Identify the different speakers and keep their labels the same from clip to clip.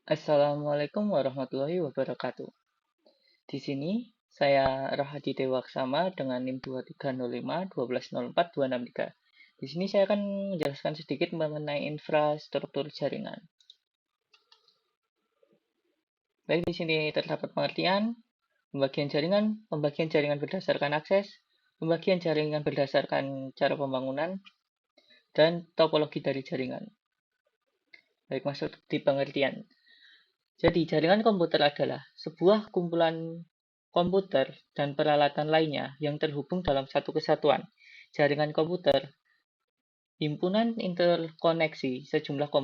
Speaker 1: Assalamualaikum warahmatullahi wabarakatuh. Di sini saya Rahadi Dewaksama dengan NIM 2305 1204263. Di sini saya akan menjelaskan sedikit mengenai infrastruktur jaringan. Baik, di sini terdapat pengertian pembagian jaringan berdasarkan akses, pembagian jaringan berdasarkan cara pembangunan, dan topologi dari jaringan. Baik, masuk di pengertian. Jadi, jaringan komputer adalah sebuah kumpulan komputer dan peralatan lainnya yang terhubung dalam satu kesatuan. Jaringan komputer, himpunan interkoneksi sejumlah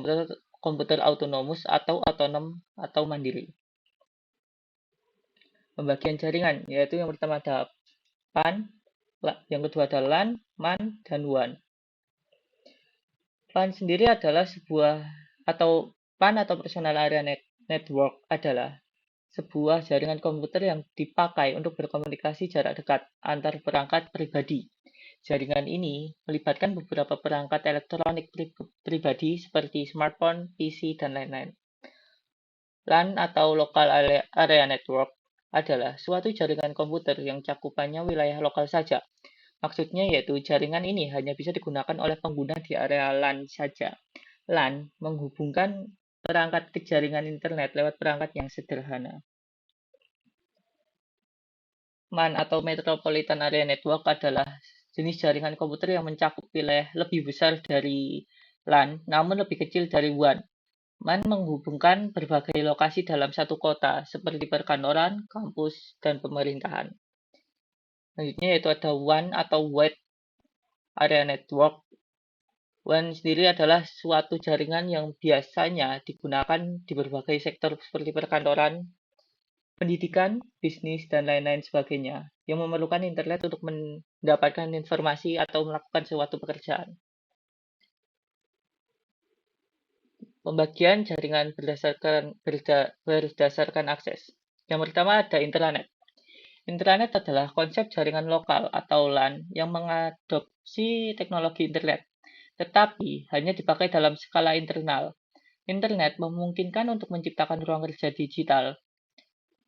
Speaker 1: komputer autonomus atau otonom atau mandiri. Pembagian jaringan, yaitu yang pertama ada PAN, yang kedua ada LAN, MAN, dan WAN. PAN sendiri adalah PAN atau Personal Area Network adalah sebuah jaringan komputer yang dipakai untuk berkomunikasi jarak dekat antar perangkat pribadi. Jaringan ini melibatkan beberapa perangkat elektronik pribadi seperti smartphone, PC, dan lain-lain. LAN atau Local Area Network adalah suatu jaringan komputer yang cakupannya wilayah lokal saja. Maksudnya yaitu jaringan ini hanya bisa digunakan oleh pengguna di area LAN saja. LAN menghubungkan perangkat ke jaringan internet lewat perangkat yang sederhana. MAN atau Metropolitan Area Network adalah jenis jaringan komputer yang mencakup wilayah lebih besar dari LAN, namun lebih kecil dari WAN. MAN menghubungkan berbagai lokasi dalam satu kota, seperti perkantoran, kampus, dan pemerintahan. Selanjutnya yaitu ada WAN atau Wide Area Network. WAN sendiri adalah suatu jaringan yang biasanya digunakan di berbagai sektor seperti perkantoran, pendidikan, bisnis, dan lain-lain sebagainya, yang memerlukan internet untuk mendapatkan informasi atau melakukan suatu pekerjaan. Pembagian jaringan berdasarkan akses. Yang pertama ada intranet. Intranet adalah konsep jaringan lokal atau LAN yang mengadopsi teknologi internet, tetapi hanya dipakai dalam skala internal. Internet memungkinkan untuk menciptakan ruang kerja digital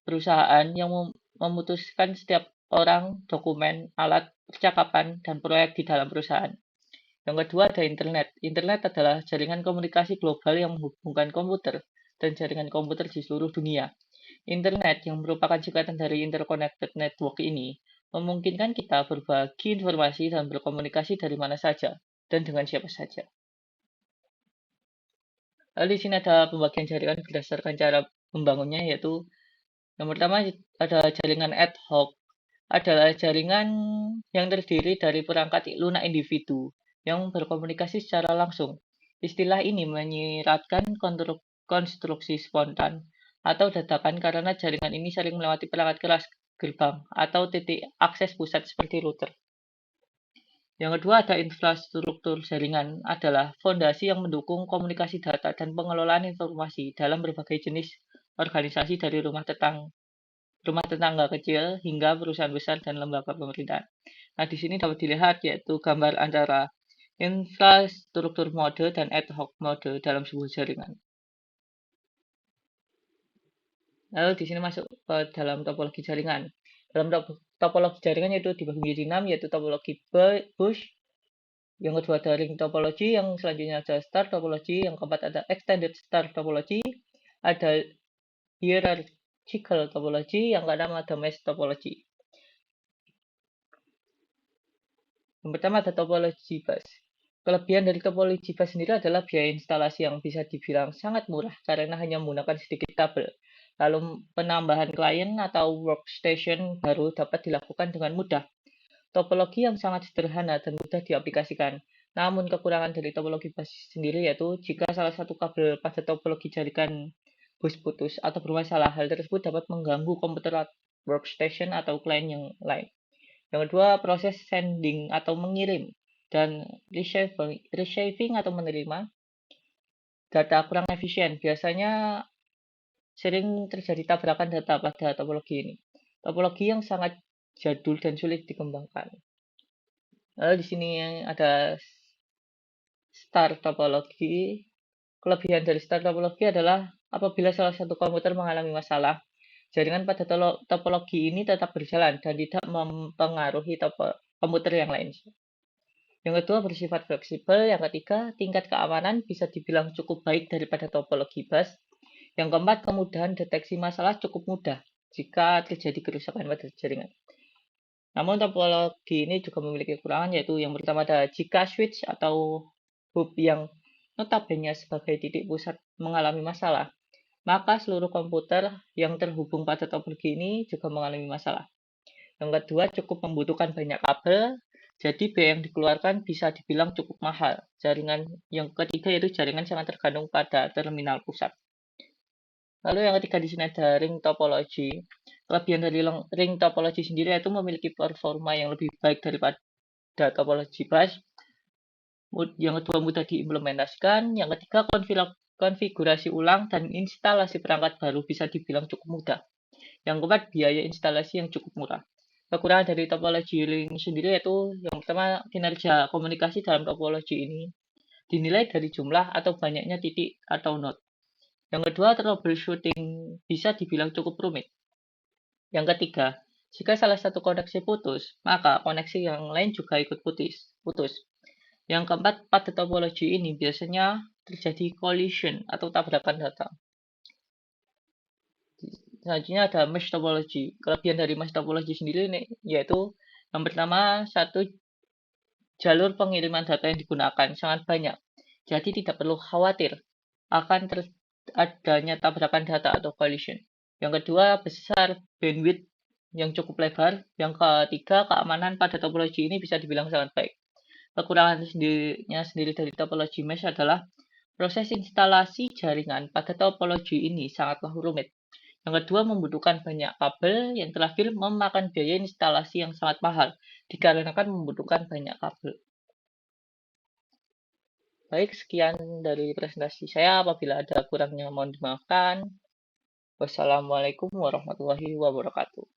Speaker 1: perusahaan yang memutuskan setiap orang, dokumen, alat, percakapan, dan proyek di dalam perusahaan. Yang kedua ada internet. Internet adalah jaringan komunikasi global yang menghubungkan komputer dan jaringan komputer di seluruh dunia. Internet yang merupakan singkatan dari Interconnected Network ini memungkinkan kita berbagi informasi dan berkomunikasi dari mana saja dan dengan siapa saja. Lalu di sini ada pembagian jaringan berdasarkan cara membangunnya, yaitu yang pertama ada jaringan ad hoc, adalah jaringan yang terdiri dari perangkat lunak individu yang berkomunikasi secara langsung. Istilah ini menyiratkan konstruksi spontan atau dadakan karena jaringan ini sering melewati perangkat keras gerbang atau titik akses pusat seperti router. Yang kedua ada infrastruktur jaringan adalah fondasi yang mendukung komunikasi data dan pengelolaan informasi dalam berbagai jenis organisasi dari rumah tetangga kecil hingga perusahaan besar dan lembaga pemerintahan. Nah, di sini dapat dilihat yaitu gambar antara infrastruktur mode dan ad hoc mode dalam sebuah jaringan. Lalu di sini masuk ke dalam topologi jaringan. Dalam topologi jaringan yaitu dibagi menjadi 6, yaitu topologi Bush, yang kedua ada ring topologi, yang selanjutnya ada star topologi, yang keempat ada extended star topologi, ada hierarchical topologi, yang keenam ada mesh topologi. Yang pertama ada topologi bus. Kelebihan dari topologi bus sendiri adalah biaya instalasi yang bisa dibilang sangat murah karena hanya menggunakan sedikit kabel. Lalu penambahan klien atau workstation baru dapat dilakukan dengan mudah. Topologi yang sangat sederhana dan mudah diaplikasikan. Namun kekurangan dari topologi bus sendiri yaitu jika salah satu kabel pada topologi jaringan bus putus atau bermasalah, hal tersebut dapat mengganggu komputer workstation atau klien yang lain. Yang kedua, proses sending atau mengirim dan receiving atau menerima data kurang efisien. Biasanya sering terjadi tabrakan data pada topologi ini. Topologi yang sangat jadul dan sulit dikembangkan. Lalu di sini ada star topologi kelebihan dari star topologi adalah apabila salah satu komputer mengalami masalah, jaringan pada topologi ini tetap berjalan dan tidak mempengaruhi komputer yang lain. Yang kedua bersifat fleksibel. Yang ketiga, tingkat keamanan bisa dibilang cukup baik daripada topologi bus. Yang keempat, kemudahan deteksi masalah cukup mudah jika terjadi kerusakan pada jaringan. Namun topologi ini juga memiliki kekurangan, yaitu yang pertama ada jika switch atau hub yang notabene sebagai titik pusat mengalami masalah, maka seluruh komputer yang terhubung pada topologi ini juga mengalami masalah. Yang kedua, cukup membutuhkan banyak kabel, jadi biaya yang dikeluarkan bisa dibilang cukup mahal. Jaringan yang ketiga yaitu jaringan sangat tergantung pada terminal pusat. Lalu yang ketiga di sini ada ring topologi. Kelebihan dari ring topologi sendiri yaitu memiliki performa yang lebih baik daripada topologi bus. Yang kedua mudah diimplementasikan. Yang ketiga konfigurasi ulang dan instalasi perangkat baru bisa dibilang cukup mudah. Yang keempat biaya instalasi yang cukup murah. Kekurangan dari topologi ring sendiri yaitu yang pertama kinerja komunikasi dalam topologi ini dinilai dari jumlah atau banyaknya titik atau node. Yang kedua, troubleshooting bisa dibilang cukup rumit. Yang ketiga, jika salah satu koneksi putus, maka koneksi yang lain juga ikut putus. Yang keempat, pada topologi ini biasanya terjadi collision atau tabrakan data. Selanjutnya ada mesh topology. Kelebihan dari mesh topology sendiri nih, yaitu yang pertama, satu jalur pengiriman data yang digunakan sangat banyak. Jadi tidak perlu khawatir akan adanya tabrakan data atau collision. Yang kedua, besar bandwidth yang cukup lebar. Yang ketiga, keamanan pada topologi ini bisa dibilang sangat baik. Kekurangan sendiri dari topologi mesh adalah proses instalasi jaringan pada topologi ini sangatlah rumit. Yang kedua, membutuhkan banyak kabel. Yang terakhir, memakan biaya instalasi yang sangat mahal, dikarenakan membutuhkan banyak kabel. Baik, sekian dari presentasi saya. Apabila ada kurangnya, mohon dimaafkan. Wassalamualaikum warahmatullahi wabarakatuh.